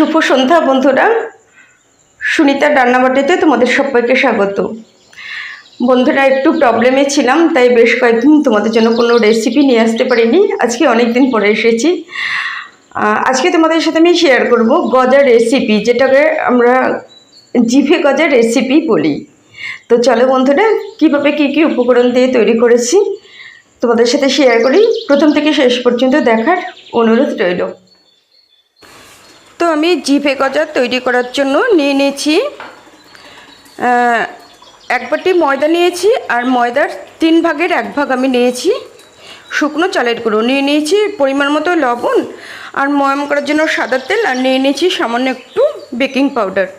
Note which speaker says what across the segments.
Speaker 1: শুভ সন্ধ্যা বন্ধুরা। সুনিতার রান্নাবাটিতে তোমাদের সবাইকে স্বাগত। বন্ধুরা, একটু প্রবলেমে ছিলাম, তাই বেশ কয়েকদিন তোমাদের জন্য কোনো রেসিপি নিয়ে আসতে পারিনি। আজকে অনেক দিন পরে এসেছি। আজকে তোমাদের সাথে আমি শেয়ার করব গজার রেসিপি, যেটাকে আমরা জিভে গজার রেসিপি বলি। তো চলো বন্ধুরা, কীভাবে কী কী উপকরণ দিয়ে তৈরি করেছি তোমাদের সাথে শেয়ার করি। প্রথম থেকে শেষ পর্যন্ত দেখার অনুরোধ রইল। তো আমি জিভে গজা তৈরি করার জন্য নিয়ে নিয়েছি 1 বাটি ময়দা নিয়েছি, আর ময়দার 3 ভাগের 1 ভাগ আমি নিয়েছি শুকনো চালের গুঁড়ো, নিয়ে নিয়েছি পরিমাণ মতো লবণ, আর ময়াম করার জন্য সাদা তেল, আর নিয়ে নিয়েছি সামান্য একটু বেকিং পাউডার।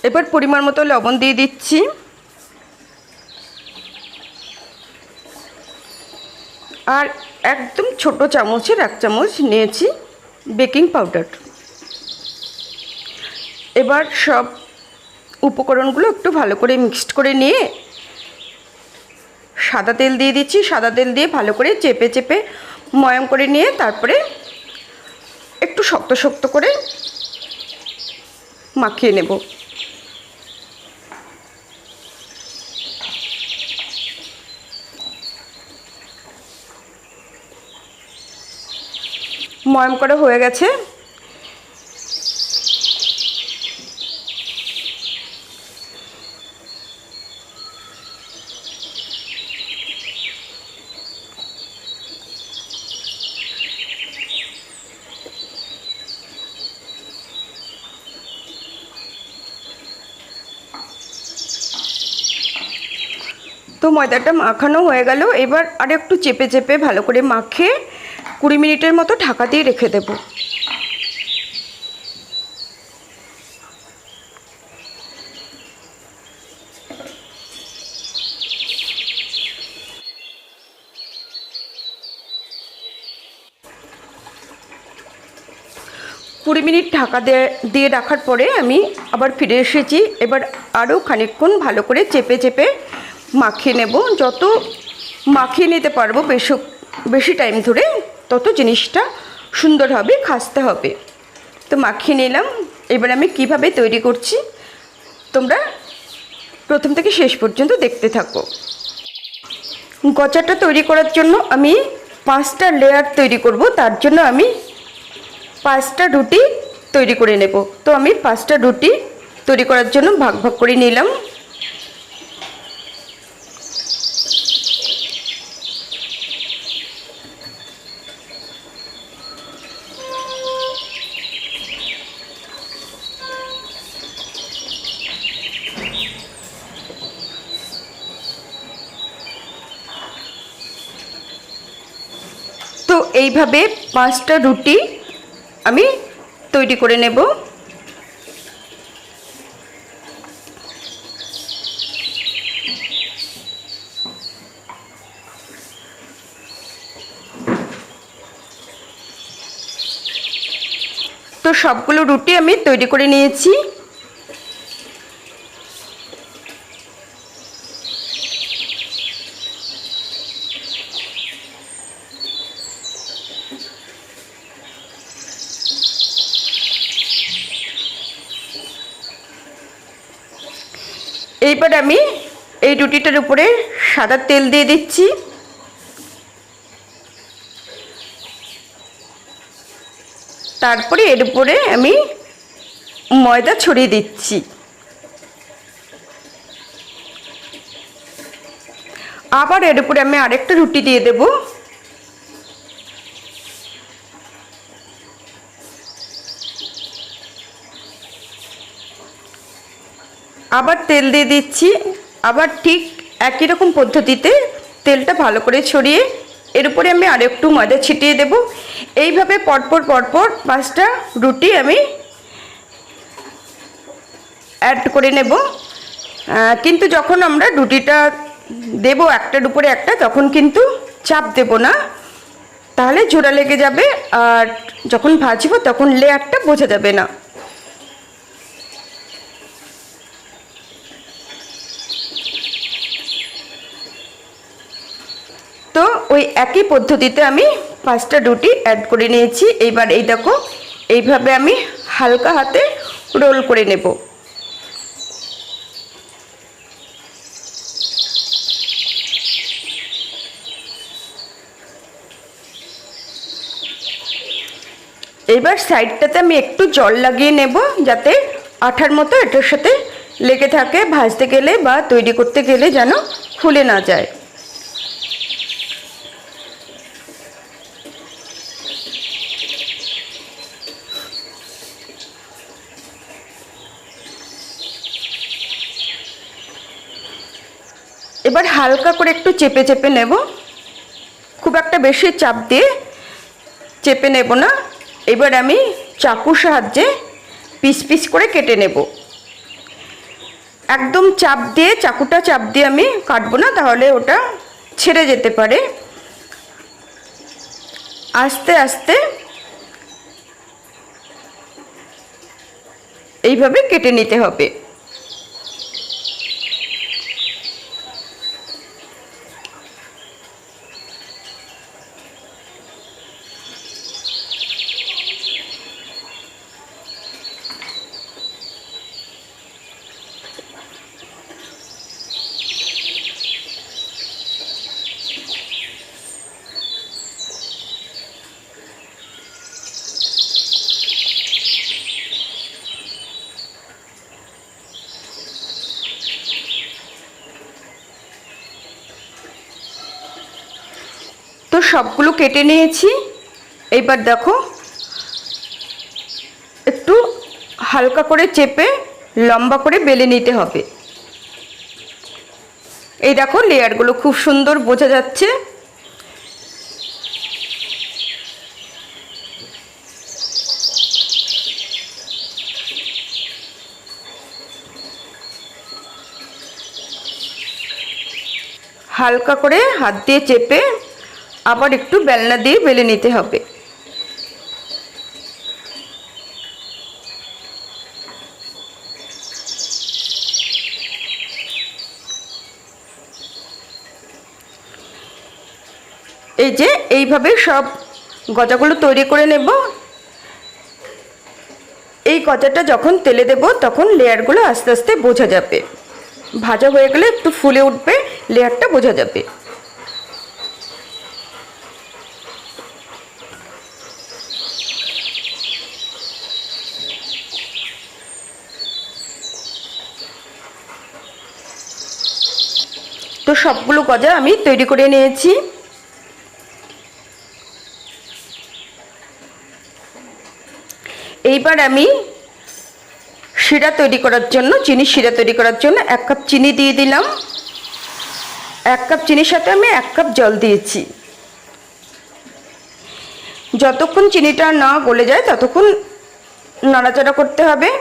Speaker 1: এবার পরিমাণ মতো লবণ দিয়ে দিচ্ছি, আর একদম ছোট চামচের 1 চামচ নিয়েছি বেকিং পাউডার। এবার সব উপকরণগুলো একটু ভালো করে মিক্সড করে নিয়ে সাদা তেল দিয়ে দিচ্ছি। সাদা তেল দিয়ে ভালো করে চেপে চেপে ময়াম করে নিয়ে তারপরে একটু শক্ত শক্ত করে মাখিয়ে নেব। ময়াম করা হয়ে গেছে। তো ময়দাটা মাখানো হয়ে গেল। এবার আর একটু চেপে চেপে ভালো করে মাখিয়ে 20 মিনিটের মতো ঢাকা দিয়ে রেখে দেব। কুড়ি মিনিট ঢাকা দিয়ে রাখার পরে আমি আবার ফিরে এসেছি। এবার আরও খানিকক্ষণ ভালো করে চেপে চেপে মাখিয়ে নেব। যত মাখিয়ে নিতে পারবো বেশি টাইম ধরে, তত জিনিসটা সুন্দর হবে, খাসতে হবে। তো মাখিয়ে নিলাম। এবার আমি কিভাবে তৈরি করছি তোমরা প্রথম থেকে শেষ পর্যন্ত দেখতে থাকো। গজাটা তৈরি করার জন্য আমি 5টা লেয়ার তৈরি করব। তার জন্য আমি 5টা রুটি তৈরি করে নেব। তো আমি 5টা রুটি তৈরি করার জন্য ভাগ ভাগ করে নিলাম। তো এইভাবে 5টা রুটি আমি তৈরি করে নেব। তো সবগুলো রুটি আমি তৈরি করে নিয়েছি। এইবার আমি এই রুটিটার উপরে সাদা তেল দিয়ে দিচ্ছি। তারপরে এর উপরে আমি ময়দা ছড়িয়ে দিচ্ছি। আবার এর উপরে আমি আরেকটা রুটি দিয়ে দেব। আবার তেল দিয়ে দিচ্ছি। আবার ঠিক একই রকম পদ্ধতিতে তেলটা ভালো করে ছড়িয়ে এর উপরে আমি আরেকটু ময়দা ছিটিয়ে দেব। এইভাবে পরপর 5টা রুটি আমি অ্যাড করে নেব। কিন্তু যখন আমরা রুটিটা দেব একটার উপরে একটা, তখন কিন্তু চাপ দেব না, তাহলে জোড়া লেগে যাবে, আর যখন ভাজবো তখন লেয়ারটা বোঝা যাবে না। তো ওই একই পদ্ধতিতে আমি 5টা রুটি অ্যাড করে নিয়েছি। এইবার এই দেখো, এইভাবে আমি হালকা হাতে রোল করে নেব। এইবার সাইডটাতে আমি একটু জল লাগিয়ে নেব, যাতে আঠার মতো এটার সাথে লেগে থাকে, ভাজতে গেলে বা তৈরি করতে গেলে যেন খুলে না যায়। এবার হালকা করে একটু চেপে চেপে নেব, খুব একটা বেশি চাপ দিয়ে চেপে নেব না। এবার আমি চাকুর সাহায্যে পিস পিস করে কেটে নেব। একদম চাকুটা চাপ দিয়ে আমি কাটবো না, তাহলে ওটা ছেড়ে যেতে পারে। আস্তে আস্তে এইভাবে কেটে নিতে হবে। তো সবগুলো কেটে নিয়েছি। এইবার দেখো, একটু হালকা করে চেপে লম্বা করে বেলে নিতে হবে। এই দেখো, লেয়ারগুলো খুব সুন্দর বোঝা যাচ্ছে। হালকা করে হাত দিয়ে চেপে আবার একটু বেলনা দিয়ে বেলে নিতে হবে। এই যে এইভাবে সব গজাগুলো তৈরি করে নেব। এই গজাটা যখন তেলে দেব তখন লেয়ারগুলো আস্তে আস্তে বোঝা যাবে। ভাজা হয়ে গেলে একটু ফুলে উঠবে, লেয়ারটা বোঝা যাবে। তো সবগুলো গজা আমি তৈরি করে নিয়েছি। এইবার আমি শিরা তৈরি করার জন্য, চিনির শিরা তৈরি করার জন্য 1 কাপ চিনি দিয়ে দিলাম। 1 কাপ চিনির সাথে আমি 1 কাপ জল দিয়েছি। যতক্ষণ চিনিটা না গলে যায় ততক্ষণ নাড়াচাড়া করতে হবে।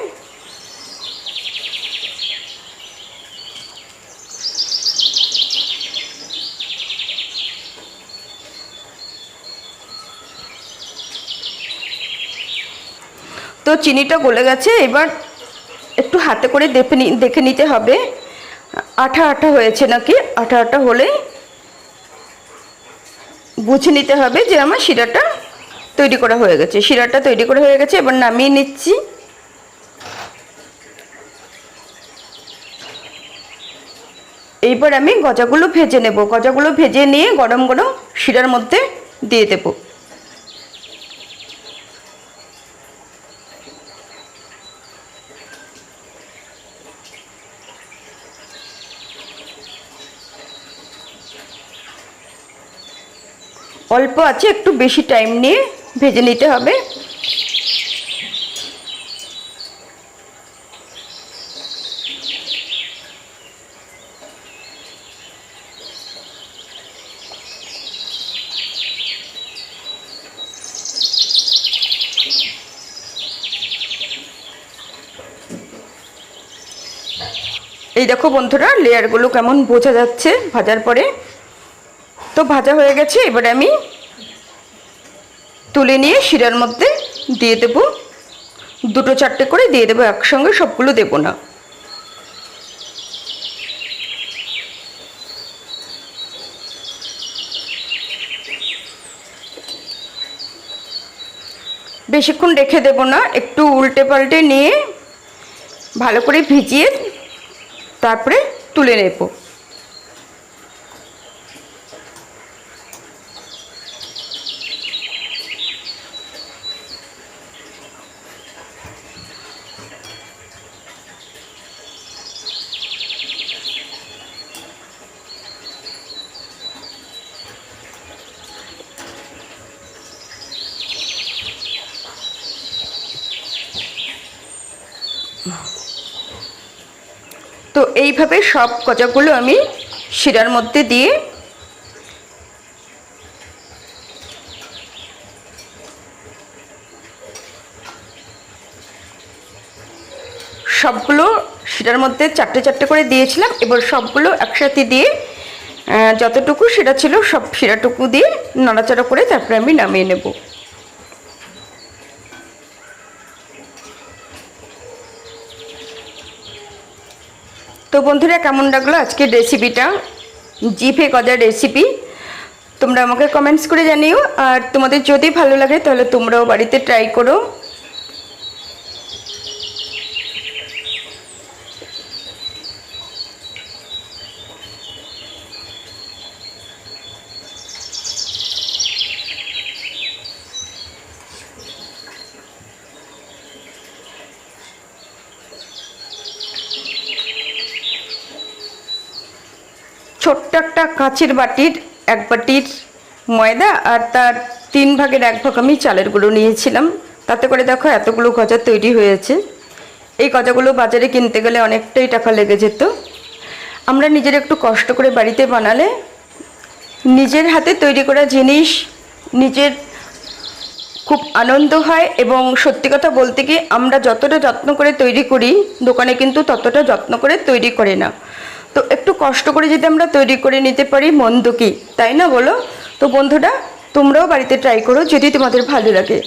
Speaker 1: তো চিনিটা গলে গেছে। এবার একটু হাতে করে দেখে নিতে হবে আঠা আঠা হয়েছে নাকি। আঠা আঠা হলে বুঝে নিতে হবে যে আমার শিরাটা তৈরি করা হয়ে গেছে। শিরাটা তৈরি করা হয়ে গেছে, এবার নামিয়ে নিচ্ছি। এইবার আমি গজাগুলো ভেজে নেব। গজাগুলো ভেজে নিয়ে গরম গরম শিরার মধ্যে দিয়ে দেব। অল্প আছে, একটু বেশি টাইম নিয়ে ভেজে নিতে হবে। এই দেখো বন্ধুরা, লেয়ারগুলো কেমন বোঝা যাচ্ছে ভাজার পরে। তো ভাজা হয়ে গেছে। এবারে আমি তুলে নিয়ে শিরার মধ্যে দিয়ে দেব, 2-4টে করে দিয়ে দেবো, একসঙ্গে সবগুলো দেব না। বেশিক্ষণ রেখে দেব না, একটু উল্টে পাল্টে নিয়ে ভালো করে ভিজিয়ে তারপরে তুলে নেব। তো এইভাবে সব গজাগুলো আমি শিরার মধ্যে দিয়ে সবগুলো শিরার মধ্যে 4টে করে দিয়েছিলাম। এবার সবগুলো একসাথে দিয়ে যতটুকু শিরা ছিল সব শিরাটুকু দিয়ে নাড়াচাড়া করে তারপরে আমি নামিয়ে নেব। তো বন্ধুরা, কেমন লাগলো আজকের রেসিপিটা, জিভে গজার রেসিপি? তোমরা আমাকে কমেন্টস করে জানিও। আর তোমাদের যদি ভালো লাগে তাহলে তোমরাও বাড়িতে ট্রাই করো। ছোট্ট একটা কাঁচের বাটির 1 বাটির ময়দা আর তার 3 ভাগের 1 ভাগ আমি চালের গুঁড়ো নিয়েছিলাম। তাতে করে দেখো এতগুলো গজা তৈরি হয়েছে। এই গজাগুলো বাজারে কিনতে গেলে অনেকটাই টাকা লেগে যেত। আমরা নিজের একটু কষ্ট করে বাড়িতে বানালে, নিজের হাতে তৈরি করা জিনিস নিজের খুব আনন্দ হয়। এবং সত্যি কথা বলতে কি, আমরা যতটা যত্ন করে তৈরি করি, দোকানে কিন্তু ততটা যত্ন করে তৈরি করে না। তো একটু কষ্ট করে যদি আমরা তৈরি করে নিতে পারি, মন্দ কি, তাই না বলো? তো বন্ধুরা, তোমরাও বাড়িতে ট্রাই করো যদি তোমাদের ভালো লাগে।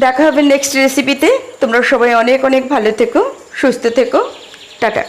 Speaker 1: দেখা হবে নেক্সট রেসিপিতে। তোমরা সবাই অনেক অনেক ভালো থেকো, সুস্থ থেকো। টাটা।